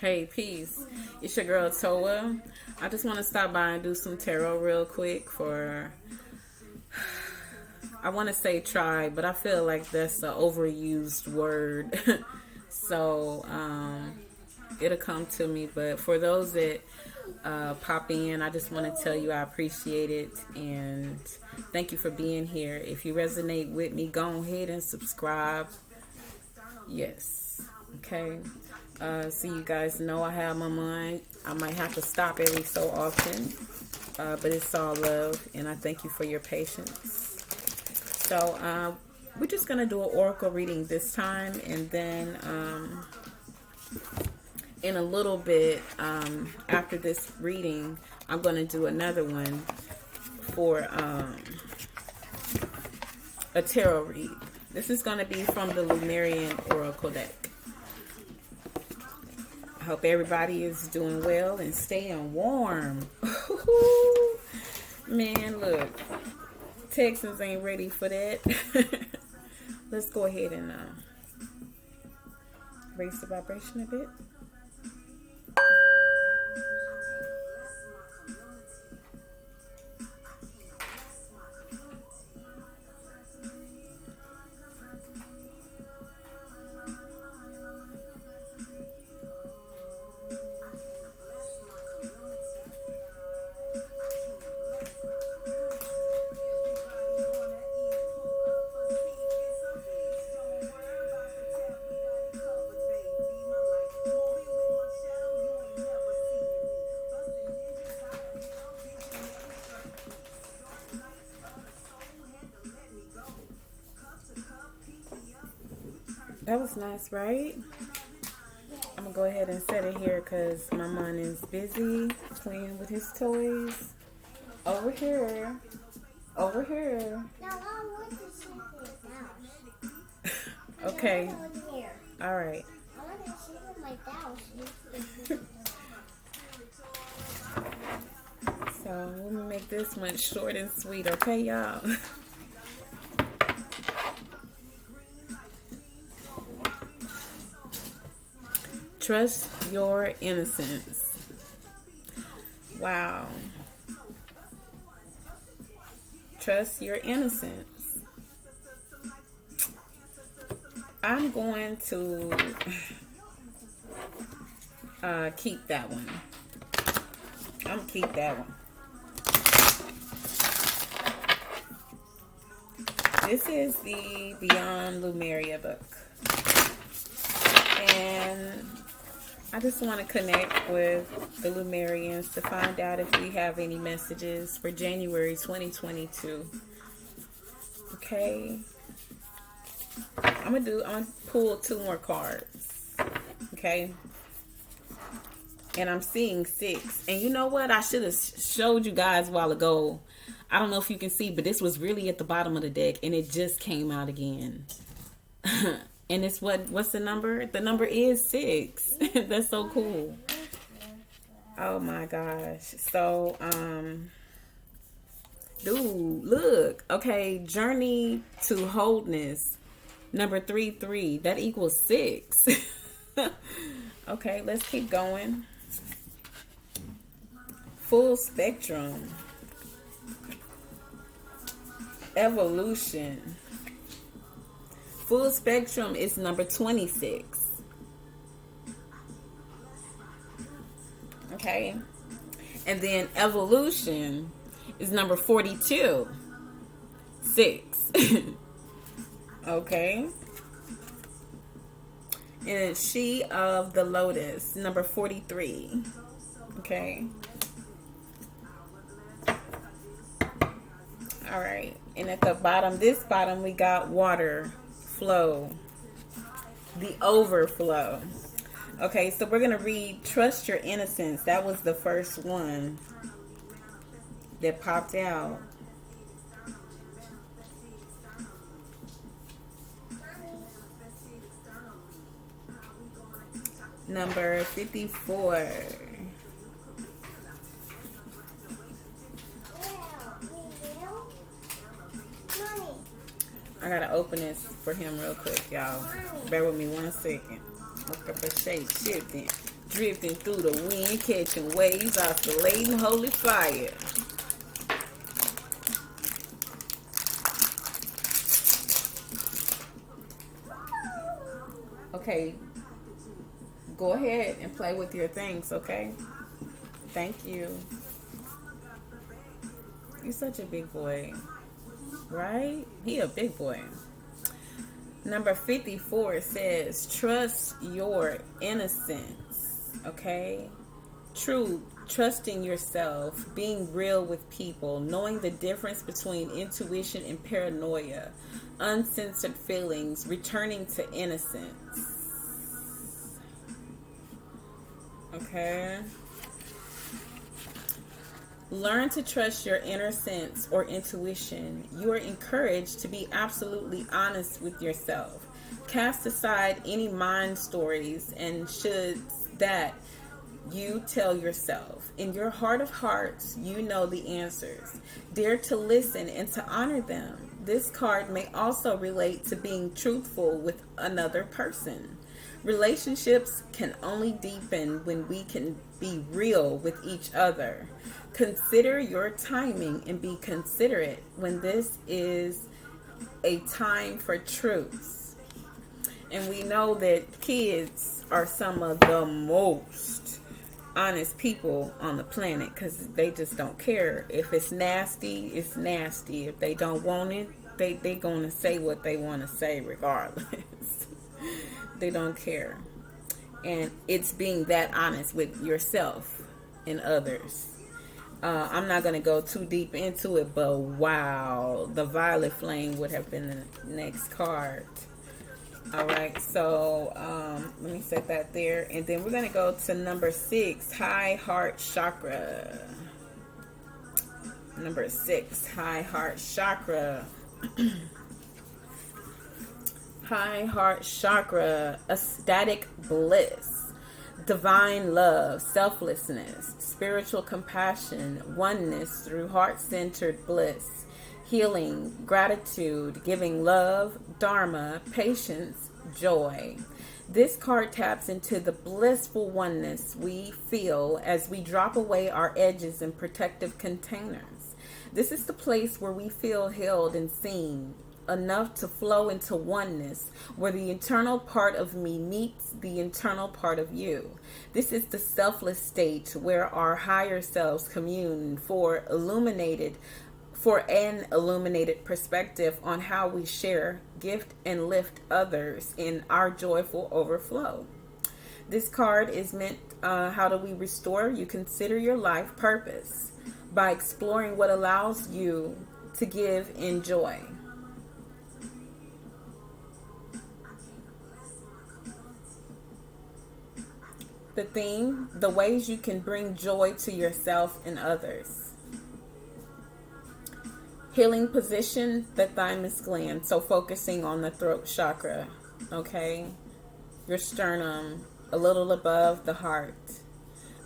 Hey, peace. It's your girl Toa. I just want to stop by and do some tarot real quick for, I want to say try, but I feel like that's an overused word. So, it'll come to me. But for those that pop in, I just want to tell you I appreciate it and thank you for being here. If you resonate with me, go ahead and subscribe. Yes. Okay. So you guys know I have my mind. I might have to stop every so often, but it's all love, and I thank you for your patience. So we're just going to do an oracle reading this time, and then in a little bit after this reading, I'm going to do another one for a tarot read. This is going to be from the Lemurian Oracle deck. I hope everybody is doing well and staying warm. Man, look. Texans ain't ready for that. Let's go ahead and raise the vibration a bit. That was nice, right? I'm going to go ahead and set it here because my mind is busy playing with his toys. Over here. Over here. No, I want to see his house. Okay. All right. I want to see my house. So we're going to make this one short and sweet, okay, y'all? Trust your innocence. Wow. Trust your innocence. I'm going to keep that one. I'm going to keep that one. This is the Beyond Lemuria book. And I just want to connect with the Lemurians to find out if we have any messages for January 2022. Okay. I'm gonna pull 2 more cards. Okay. And I'm seeing 6. And you know what? I should have showed you guys a while ago. I don't know if you can see, but this was really at the bottom of the deck and it just came out again. And it's what's the number? The number is 6. That's so cool. Oh my gosh. So, dude, look. Okay, journey to wholeness. Number 33. That equals 6. Okay, let's keep going. Full spectrum. Evolution. Full spectrum is number 26. Okay. And then evolution is number 42. 6. Okay. And she of the lotus, number 43. Okay. All right. And at the bottom, this bottom, we got water. Flow, the overflow. Okay, so we're gonna read Trust Your Innocence. That was the first one that popped out. Number 54. I gotta open this for him real quick, y'all. Bear with me 1 second. Look up a shape shifting. drifting through the wind, catching waves, oscillating holy fire. Okay, go ahead and play with your things, okay? Thank you. You're such a big boy, right? He a big boy. Number 54 says, trust your innocence, okay? Trusting yourself, being real with people, knowing the difference between intuition and paranoia, uncensored feelings, returning to innocence. Okay? Learn to trust your inner sense or intuition. You are encouraged to be absolutely honest with yourself. Cast aside any mind stories and shoulds that you tell yourself. In your heart of hearts, you know the answers. Dare to listen and to honor them. This card may also relate to being truthful with another person. Relationships can only deepen when we can be real with each other. Consider your timing and be considerate when this is a time for truth. And we know that kids are some of the most honest people on the planet because they just don't care. If it's nasty, it's nasty. If they don't want it, they're going to say what they want to say regardless. They don't care. And it's being that honest with yourself and others. I'm not going to go too deep into it, but wow, the violet flame would have been the next card. All right, so let me set that there. And then we're going to go to number 6, high heart chakra. Number 6, high heart chakra. High heart chakra, ecstatic bliss. Divine love, selflessness, spiritual compassion, oneness through heart-centered bliss, healing, gratitude, giving love, dharma, patience, joy. This card taps into the blissful oneness we feel as we drop away our edges and protective containers. This is the place where we feel held and seen, enough to flow into oneness, where the internal part of me meets the internal part of you. This is the selfless state where our higher selves commune for an illuminated perspective on how we share, gift, and lift others in our joyful overflow. This card is meant, how do we restore? You consider your life purpose by exploring what allows you to give in joy. The theme, the ways you can bring joy to yourself and others. Healing position, the Thymus gland. So focusing on the throat chakra, okay? Your sternum, a little above the heart.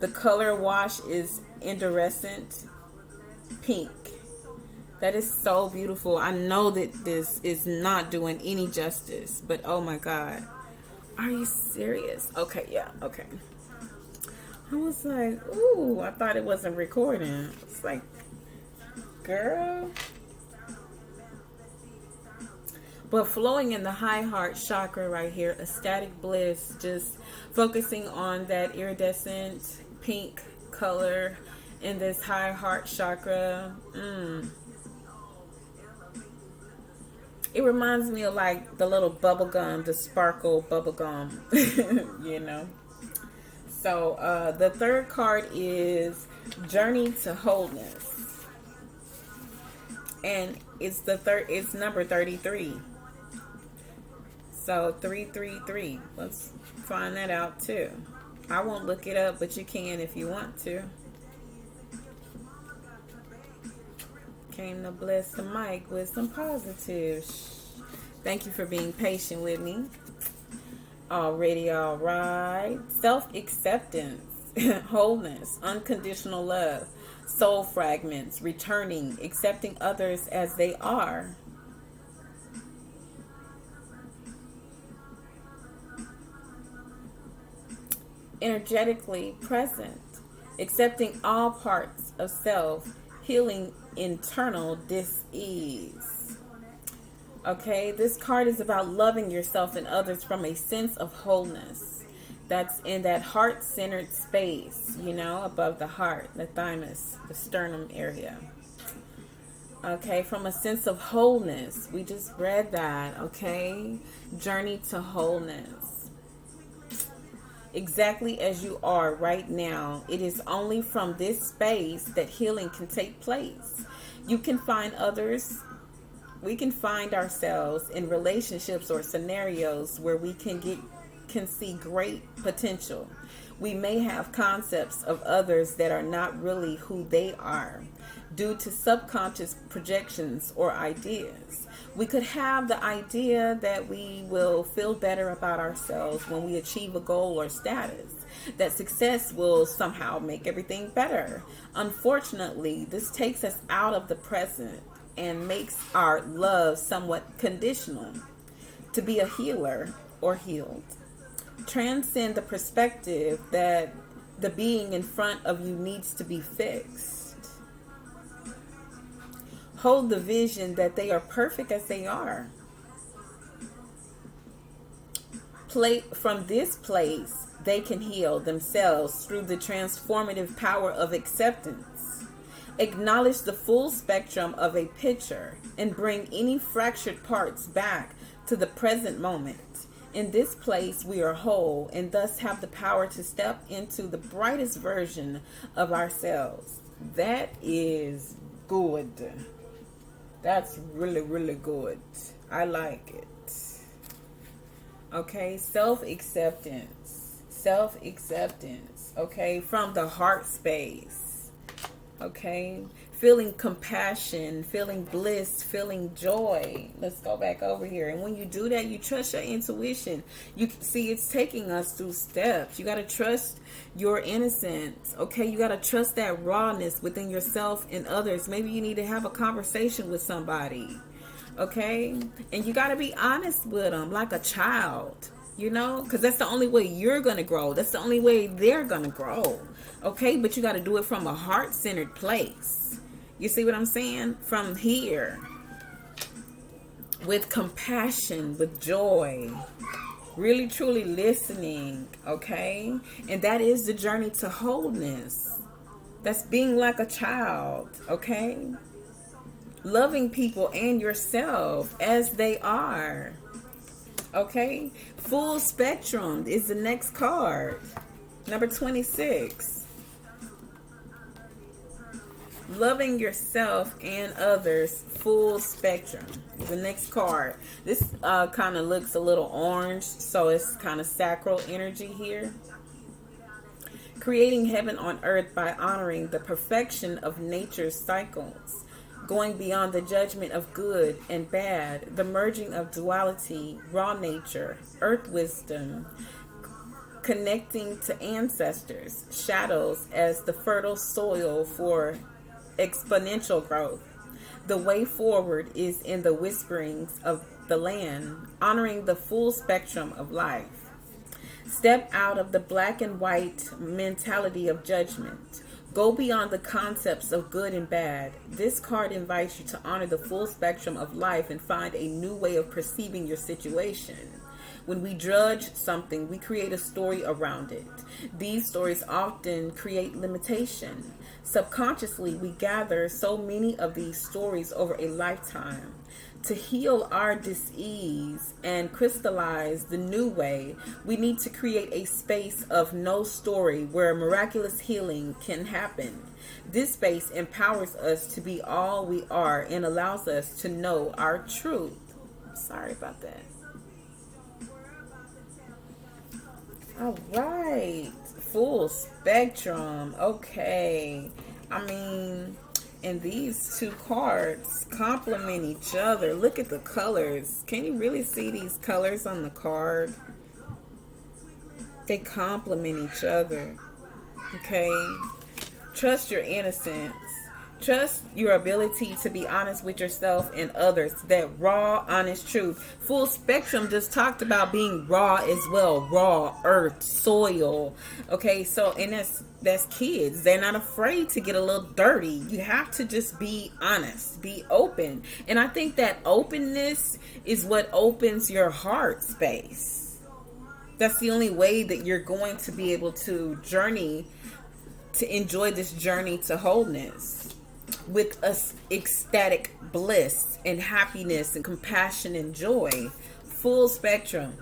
The color wash is iridescent pink. That is so beautiful. I know that this is not doing any justice, but oh my God. Are you serious? Okay, yeah, okay. I was like, ooh, I thought it wasn't recording. It's like, girl. But flowing in the high heart chakra right here, ecstatic bliss, just focusing on that iridescent pink color in this high heart chakra. It reminds me of like the little bubble gum, the sparkle bubble gum, you know. So the third card is Journey to Wholeness. And it's number 33. So 333. Let's find that out too. I won't look it up, but you can if you want to. Came to bless the mic with some positives. Thank you for being patient with me. Already all right. Self-acceptance, wholeness, unconditional love, soul fragments, returning, accepting others as they are. energetically present, accepting all parts of self, healing internal dis-ease. Okay, this card is about loving yourself and others from a sense of wholeness. That's in that heart-centered space, above the heart, the thymus, the sternum area. Okay, from a sense of wholeness. We just read that, okay? Journey to wholeness. Exactly as you are right now. It is only from this space that healing can take place. You can find others. We can find ourselves in relationships or scenarios where we can see great potential. We may have concepts of others that are not really who they are due to subconscious projections or ideas. We could have the idea that we will feel better about ourselves when we achieve a goal or status, that success will somehow make everything better. Unfortunately, this takes us out of the present and makes our love somewhat conditional. To be a healer or healed, transcend the perspective that the being in front of you needs to be fixed. Hold the vision that they are perfect as they are. From this place, they can heal themselves through the transformative power of acceptance. Acknowledge the full spectrum of a picture and bring any fractured parts back to the present moment. In this place, we are whole and thus have the power to step into the brightest version of ourselves. That is good. That's really, really good. I like it. Okay, self-acceptance. Self-acceptance. Okay, from the heart space. Okay, feeling compassion, feeling bliss, feeling joy. Let's go back over here. And when you do that, you trust your intuition. You see, it's taking us through steps. You got to trust your innocence. Okay, you got to trust that rawness within yourself and others. Maybe you need to have a conversation with somebody. Okay, and you got to be honest with them like a child, because that's the only way you're going to grow. That's the only way they're going to grow. Okay, but you got to do it from a heart-centered place. You see what I'm saying? From here, with compassion, with joy, really, truly listening, okay? And that is the journey to wholeness. That's being like a child, okay? Loving people and yourself as they are, okay? Full spectrum is the next card, number 26. Loving yourself and others, full spectrum. The next card. This kind of looks a little orange, so it's kind of sacral energy here. Creating heaven on earth by honoring the perfection of nature's cycles. Going beyond the judgment of good and bad. The merging of duality, raw nature, earth wisdom. Connecting to ancestors, shadows as the fertile soil for exponential growth. The way forward is in the whisperings of the land, honoring the full spectrum of life. Step out of the black and white mentality of judgment. Go beyond the concepts of good and bad. This card invites you to honor the full spectrum of life and find a new way of perceiving your situation. When we judge something, we create a story around it. These stories often create limitation. Subconsciously, we gather so many of these stories over a lifetime. To heal our dis-ease and crystallize the new way, we need to create a space of no story where miraculous healing can happen. This space empowers us to be all we are and allows us to know our truth. Sorry about that. All right, full spectrum. Okay, and these two cards complement each other. Look at the colors. Can you really see these colors on the card? They complement each other. Okay, trust your innocence. Trust your ability to be honest with yourself and others. That raw, honest truth. Full spectrum just talked about being raw as well. Raw, earth, soil. Okay, so and that's kids. They're not afraid to get a little dirty. You have to just be honest, be open. And I think that openness is what opens your heart space. That's the only way that you're going to be able to enjoy this journey to wholeness with ecstatic bliss and happiness and compassion and joy. Full spectrum,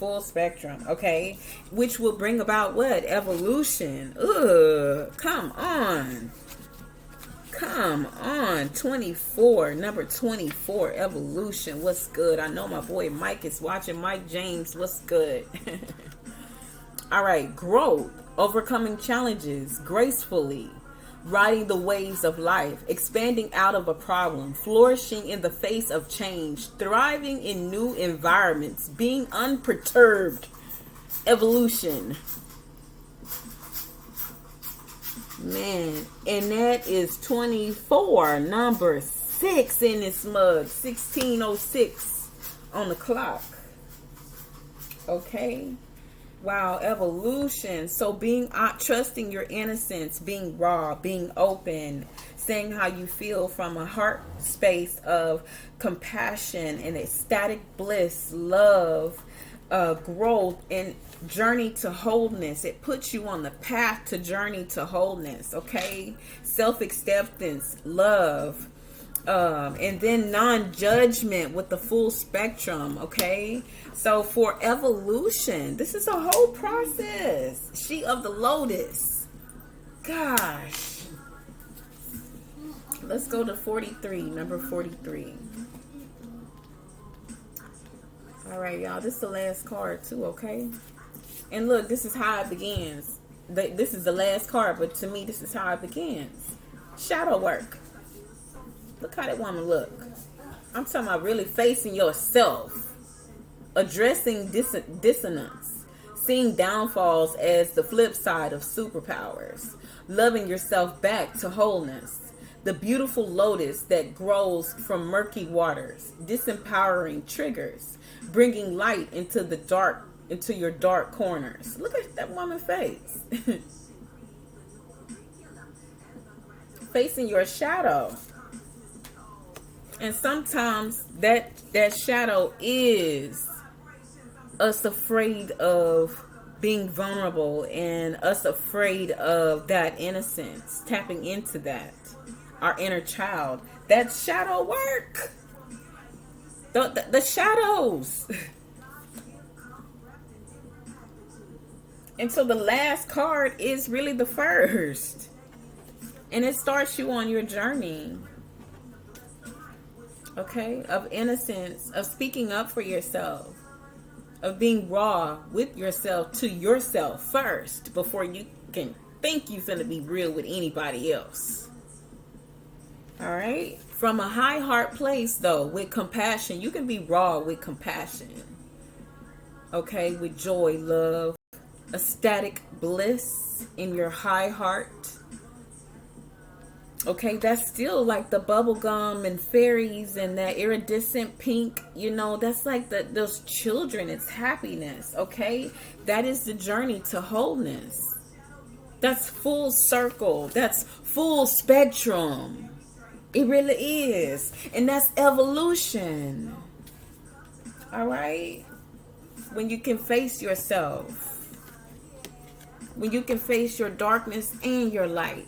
okay, which will bring about what? Evolution. Come on 24, number 24, evolution. What's good? I know my boy Mike is watching. Mike James, what's good? All right, growth, overcoming challenges gracefully, riding the waves of life, expanding out of a problem, flourishing in the face of change, thriving in new environments, being unperturbed. Evolution. Man, and that is 24, number 6 in this mug. 1606 on the clock. Okay. Wow, evolution. So trusting your innocence, being raw, being open, saying how you feel from a heart space of compassion and ecstatic bliss, love, growth, and journey to wholeness. It puts you on the path to journey to wholeness. Okay, self-acceptance, love, and then non-judgment with the full spectrum. Okay, so for evolution, this is a whole process. She of the Lotus. Gosh, let's go to 43, number 43. All right, y'all, this is the last card too. Okay, and look, this is how it begins. This is the last card, but to me, this is how it begins. Shadow work. Look how that woman look. I'm talking about really facing yourself. Addressing dissonance. Seeing downfalls as the flip side of superpowers. Loving yourself back to wholeness. The beautiful lotus that grows from murky waters. Disempowering triggers. Bringing light into your dark corners. Look at that woman's face. Facing your shadow. And sometimes that shadow is us afraid of being vulnerable and us afraid of that innocence, tapping into that, our inner child. That's shadow work. The shadows. And so the last card is really the first. And it starts you on your journey. Okay, of innocence, of speaking up for yourself, of being raw with yourself to yourself first before you can think you're finna be real with anybody else. All right, from a high heart place though, with compassion, you can be raw with compassion. Okay, with joy, love, ecstatic bliss in your high heart. Okay, that's still like the bubblegum and fairies and that iridescent pink, that's like those children. It's happiness, okay? That is the journey to wholeness. That's full circle. That's full spectrum. It really is. And that's evolution. All right? When you can face yourself. When you can face your darkness and your light.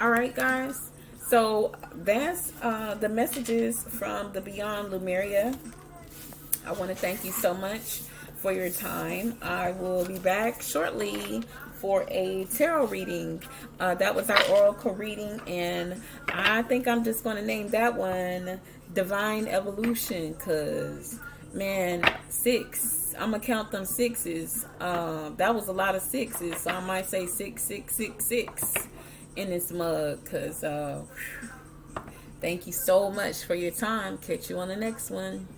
All right, guys. So that's the messages from the Beyond Lemuria. I want to thank you so much for your time. I will be back shortly for a tarot reading. That was our oracle reading, and I think I'm just going to name that one Divine Evolution, because, man, 6. I'm going to count them 6s. That was a lot of 6s, so I might say 6666. In this mug, because thank you so much for your time. Catch you on the next one.